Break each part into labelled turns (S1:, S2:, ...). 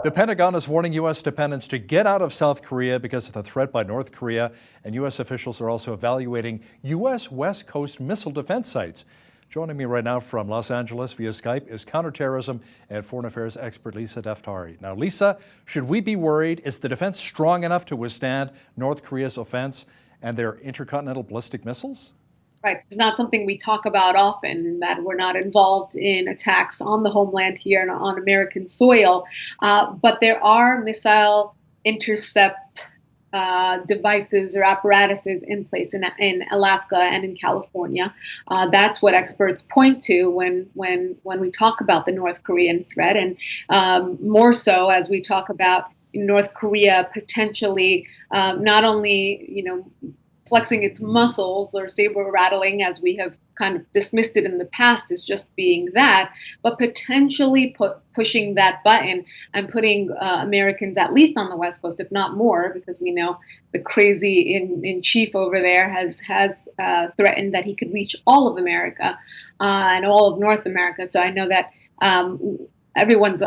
S1: The Pentagon is warning U.S. dependents to get out of South Korea because of the threat by North Korea, and U.S. officials are also evaluating U.S. West Coast missile defense sites. Joining me right now from Los Angeles via Skype is counterterrorism and foreign affairs expert Lisa Daftari. Now, Lisa, should we be worried? Is the defense strong enough to withstand North Korea's offense and their intercontinental ballistic missiles?
S2: Right. It's not something we talk about often, in that we're not involved in attacks on the homeland here and on American soil. But there are missile intercept devices or apparatuses in place in Alaska and in California. That's what experts point to when we talk about the North Korean threat, and more so as we talk about North Korea potentially not only, flexing its muscles or saber rattling, as we have kind of dismissed it in the past as just being that, but potentially pushing that button and putting Americans, at least on the West Coast, if not more, because we know the crazy in chief over there has threatened that he could reach all of America and all of North America. So I know that everyone's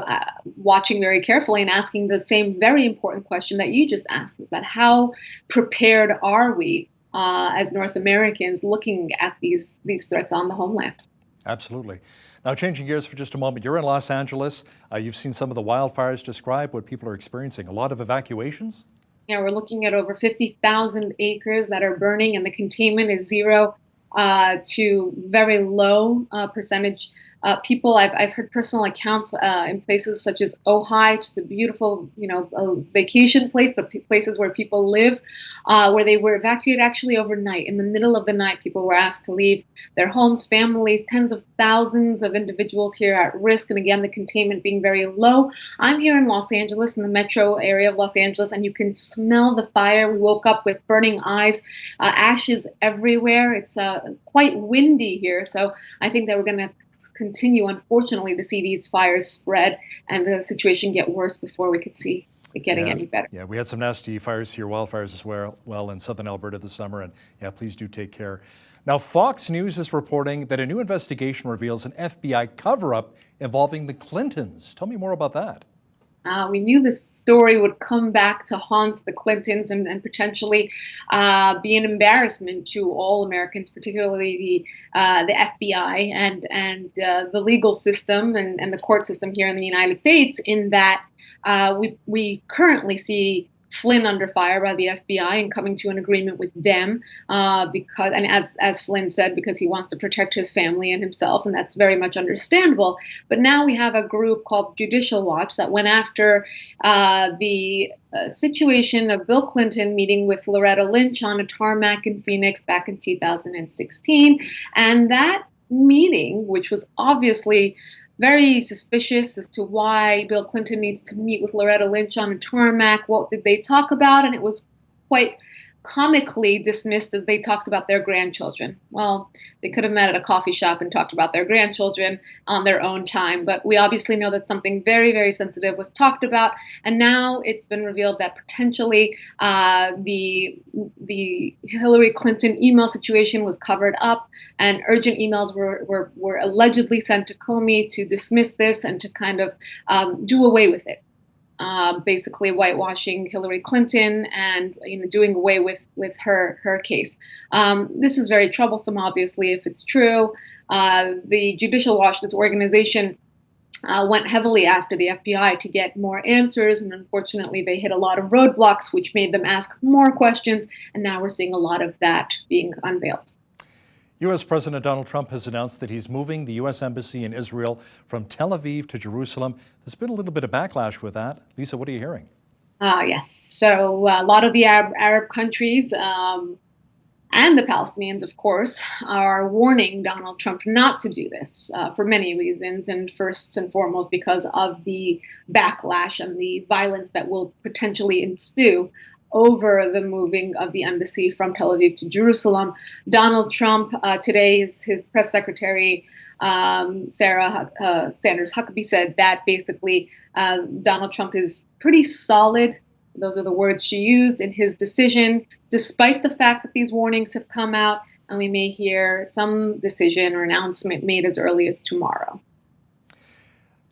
S2: watching very carefully and asking the same very important question that you just asked, is that how prepared are we as North Americans looking at these threats on the homeland?
S1: Absolutely. Now, changing gears for just a moment, you're in Los Angeles. You've seen some of the wildfires. Describe what people are experiencing. A lot of evacuations?
S2: Yeah, we're looking at over 50,000 acres that are burning, and the containment is 0 to very low percentage. People, I've heard personal accounts in places such as Ojai, which is a beautiful, vacation place, but places where people live, where they were evacuated actually overnight. In the middle of the night, people were asked to leave their homes, families, tens of thousands of individuals here at risk. And again, the containment being very low. I'm here in Los Angeles, in the metro area of Los Angeles, and you can smell the fire. We woke up with burning eyes, ashes everywhere. It's quite windy here. So I think that we're going to continue, unfortunately, to see these fires spread and the situation get worse before we could see it getting any better.
S1: Yeah, we had some nasty fires here, wildfires as well in southern Alberta this summer, and yeah, please do take care. Now, Fox News is reporting that a new investigation reveals an FBI cover-up involving the Clintons. Tell me more about that.
S2: We knew this story would come back to haunt the Clintons and potentially be an embarrassment to all Americans, particularly the FBI and the legal system and the court system here in the United States, in that we currently see Flynn under fire by the FBI and coming to an agreement with them as Flynn said, because he wants to protect his family and himself, and that's very much understandable. But now we have a group called Judicial Watch that went after the situation of Bill Clinton meeting with Loretta Lynch on a tarmac in Phoenix back in 2016. And that meeting, which was obviously very suspicious as to why Bill Clinton needs to meet with Loretta Lynch on a tarmac. What did they talk about? And it was quite comically dismissed as they talked about their grandchildren. Well, they could have met at a coffee shop and talked about their grandchildren on their own time. But we obviously know that something very, very sensitive was talked about. And now it's been revealed that potentially the Hillary Clinton email situation was covered up, and urgent emails were allegedly sent to Comey to dismiss this and to kind of do away with it. Basically whitewashing Hillary Clinton and doing away with her case. This is very troublesome, obviously, if it's true. The Judicial Watch, this organization, went heavily after the FBI to get more answers, and unfortunately they hit a lot of roadblocks, which made them ask more questions, and now we're seeing a lot of that being unveiled.
S1: U.S. President Donald Trump has announced that he's moving the U.S. Embassy in Israel from Tel Aviv to Jerusalem. There's been a little bit of backlash with that. Lisa, what are you hearing?
S2: Yes. So a lot of the Arab countries and the Palestinians, of course, are warning Donald Trump not to do this for many reasons. And first and foremost, because of the backlash and the violence that will potentially ensue over the moving of the embassy from Tel Aviv to Jerusalem. Donald Trump, today, his press secretary, Sarah Sanders Huckabee, said that basically Donald Trump is pretty solid. Those are the words she used in his decision, despite the fact that these warnings have come out, and we may hear some decision or announcement made as early as tomorrow.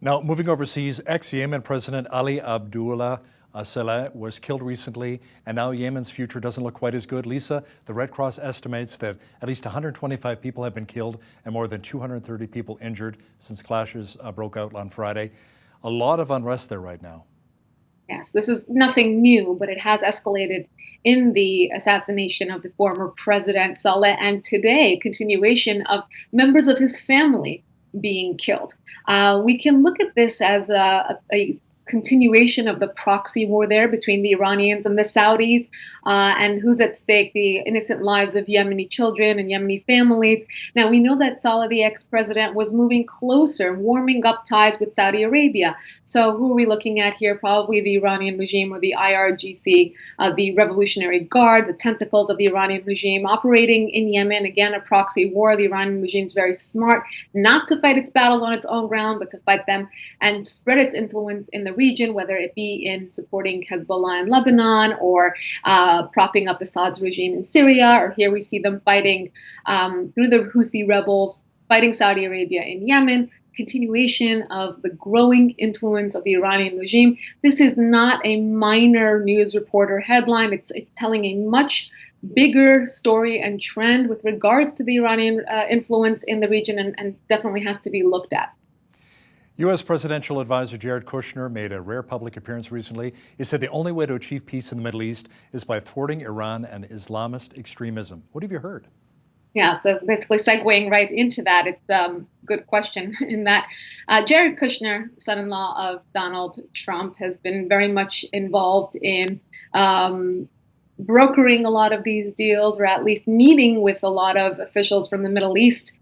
S1: Now, moving overseas, ex-Yemen President Ali Abdullah Saleh was killed recently, and now Yemen's future doesn't look quite as good. Lisa, the Red Cross estimates that at least 125 people have been killed and more than 230 people injured since clashes broke out on Friday. A lot of unrest there right now.
S2: Yes, this is nothing new, but it has escalated in the assassination of the former president Saleh, and today, continuation of members of his family being killed. We can look at this as a continuation of the proxy war there between the Iranians and the Saudis, and who's at stake, the innocent lives of Yemeni children and Yemeni families. Now, we know that Saleh, the ex-president, was moving closer, warming up ties with Saudi Arabia. So who are we looking at here? Probably the Iranian regime or the IRGC, the Revolutionary Guard, the tentacles of the Iranian regime operating in Yemen. Again, a proxy war. The Iranian regime is very smart not to fight its battles on its own ground, but to fight them and spread its influence in the region, whether it be in supporting Hezbollah in Lebanon or propping up Assad's regime in Syria, or here we see them fighting through the Houthi rebels, fighting Saudi Arabia in Yemen. Continuation of the growing influence of the Iranian regime. This is not a minor news reporter headline. It's telling a much bigger story and trend with regards to the Iranian influence in the region, and definitely has to be looked at.
S1: U.S. Presidential Advisor Jared Kushner made a rare public appearance recently. He said the only way to achieve peace in the Middle East is by thwarting Iran and Islamist extremism. What have you heard?
S2: Yeah, so basically segueing right into that, it's a good question in that Jared Kushner, son-in-law of Donald Trump, has been very much involved in brokering a lot of these deals, or at least meeting with a lot of officials from the Middle East.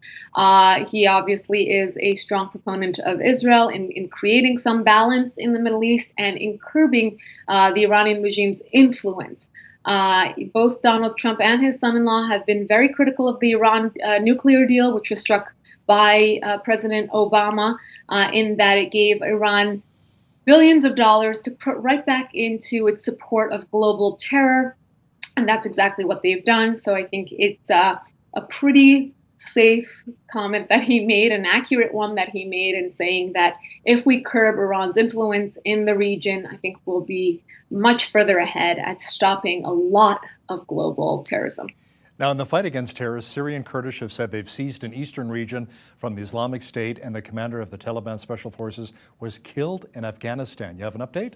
S2: He obviously is a strong proponent of Israel in creating some balance in the Middle East and in curbing the Iranian regime's influence. Both Donald Trump and his son-in-law have been very critical of the Iran nuclear deal, which was struck by President Obama, in that it gave Iran billions of dollars to put right back into its support of global terror. And that's exactly what they've done. So I think it's a pretty safe comment that he made, an accurate one that he made, in saying that if we curb Iran's influence in the region, I think we'll be much further ahead at stopping a lot of global terrorism.
S1: Now, in the fight against terrorists, Syrian Kurdish have said they've seized an eastern region from the Islamic State, and the commander of the Taliban Special Forces was killed in Afghanistan. You have an update?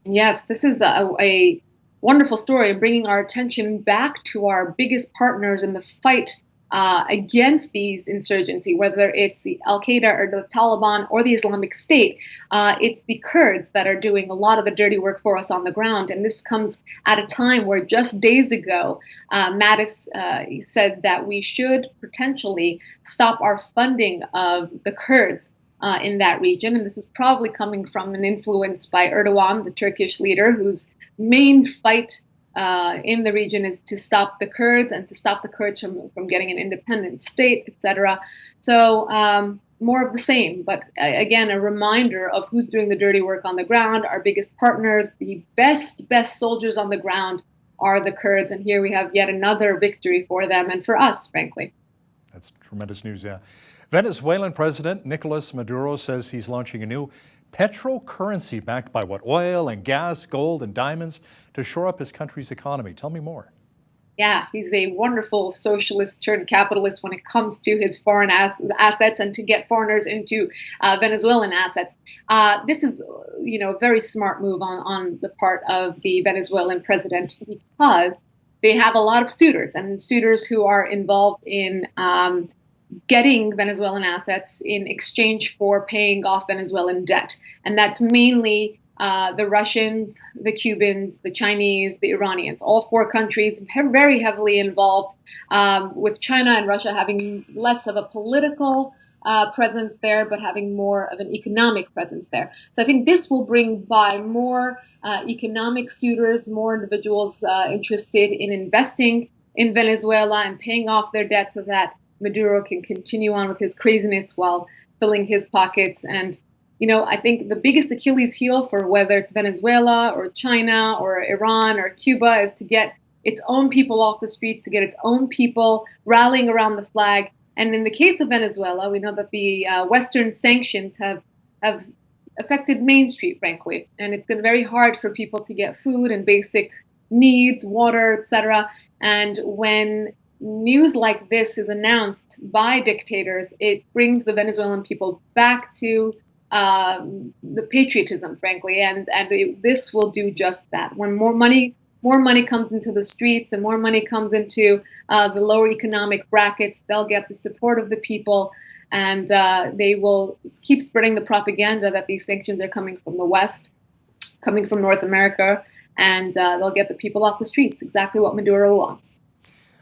S2: Yes, this is a wonderful story, bringing our attention back to our biggest partners in the fight against these insurgency, whether it's the Al-Qaeda or the Taliban or the Islamic State. It's the Kurds that are doing a lot of the dirty work for us on the ground. And this comes at a time where just days ago, Mattis said that we should potentially stop our funding of the Kurds in that region. And this is probably coming from an influence by Erdogan, the Turkish leader, whose main fight in the region is to stop the Kurds and to stop the Kurds from getting an independent state, etc. So more of the same, but again, a reminder of who's doing the dirty work on the ground. Our biggest partners, the best soldiers on the ground, are the Kurds, and here we have yet another victory for them and for us, frankly.
S1: That's tremendous news, yeah. Venezuelan President Nicolas Maduro says he's launching a new PETRO currency backed by what? Oil and gas, gold and diamonds to shore up his country's economy. Tell me more.
S2: Yeah, he's a wonderful socialist turned capitalist when it comes to his foreign assets and to get foreigners into Venezuelan assets. This is, a very smart move on the part of the Venezuelan president, because they have a lot of suitors who are involved in getting Venezuelan assets in exchange for paying off Venezuelan debt. And that's mainly the Russians, the Cubans, the Chinese, the Iranians. All four countries very heavily involved, with China and Russia having less of a political presence there, but having more of an economic presence there. So I think this will bring by more economic suitors, more individuals interested in investing in Venezuela and paying off their debt, so that Maduro can continue on with his craziness while filling his pockets. And, I think the biggest Achilles heel for whether it's Venezuela or China or Iran or Cuba is to get its own people off the streets, to get its own people rallying around the flag. And in the case of Venezuela, we know that the Western sanctions have have affected Main Street, frankly, and it's been very hard for people to get food and basic needs, water, etc. And when news like this is announced by dictators, it brings the Venezuelan people back to the patriotism, frankly, and this will do just that. When more money comes into the streets and more money comes into the lower economic brackets, they'll get the support of the people, and they will keep spreading the propaganda that these sanctions are coming from the West, coming from North America, and they'll get the people off the streets, exactly what Maduro wants.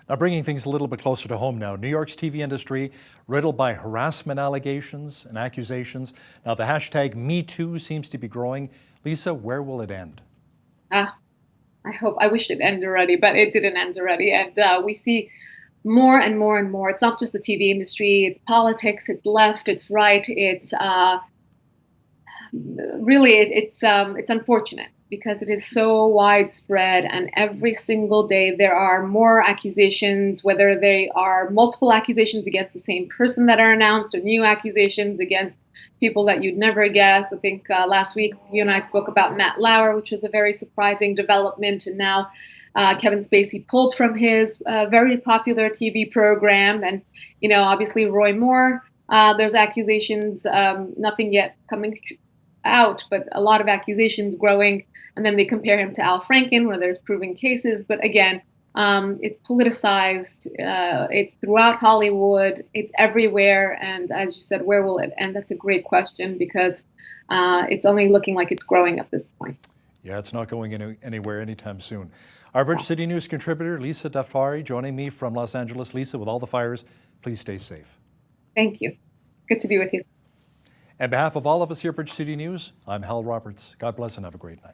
S1: Now, bringing things a little bit closer to home now, New York's TV industry riddled by harassment allegations and accusations. Now, the hashtag #MeToo seems to be growing. Lisa, where will it end?
S2: I wish it ended already, but it didn't end already. And we see more and more and more. It's not just the TV industry, it's politics, it's left, it's right. It's really, it's unfortunate because it is so widespread, and every single day there are more accusations, whether they are multiple accusations against the same person that are announced or new accusations against people that you'd never guess. I think last week you and I spoke about Matt Lauer, which was a very surprising development, and now Kevin Spacey pulled from his very popular TV program, and obviously Roy Moore. There's accusations, nothing yet coming out, but a lot of accusations growing, and then they compare him to Al Franken, where there's proven cases. But again, it's politicized. It's throughout Hollywood. It's everywhere. And as you said, where will it end? That's a great question, because it's only looking like it's growing at this point.
S1: Yeah, it's not going anywhere anytime soon. Our Bridge City News contributor, Lisa Daftari, joining me from Los Angeles. Lisa, with all the fires, please stay safe.
S2: Thank you. Good to be with you.
S1: On behalf of all of us here at Bridge City News, I'm Hal Roberts. God bless and have a great night.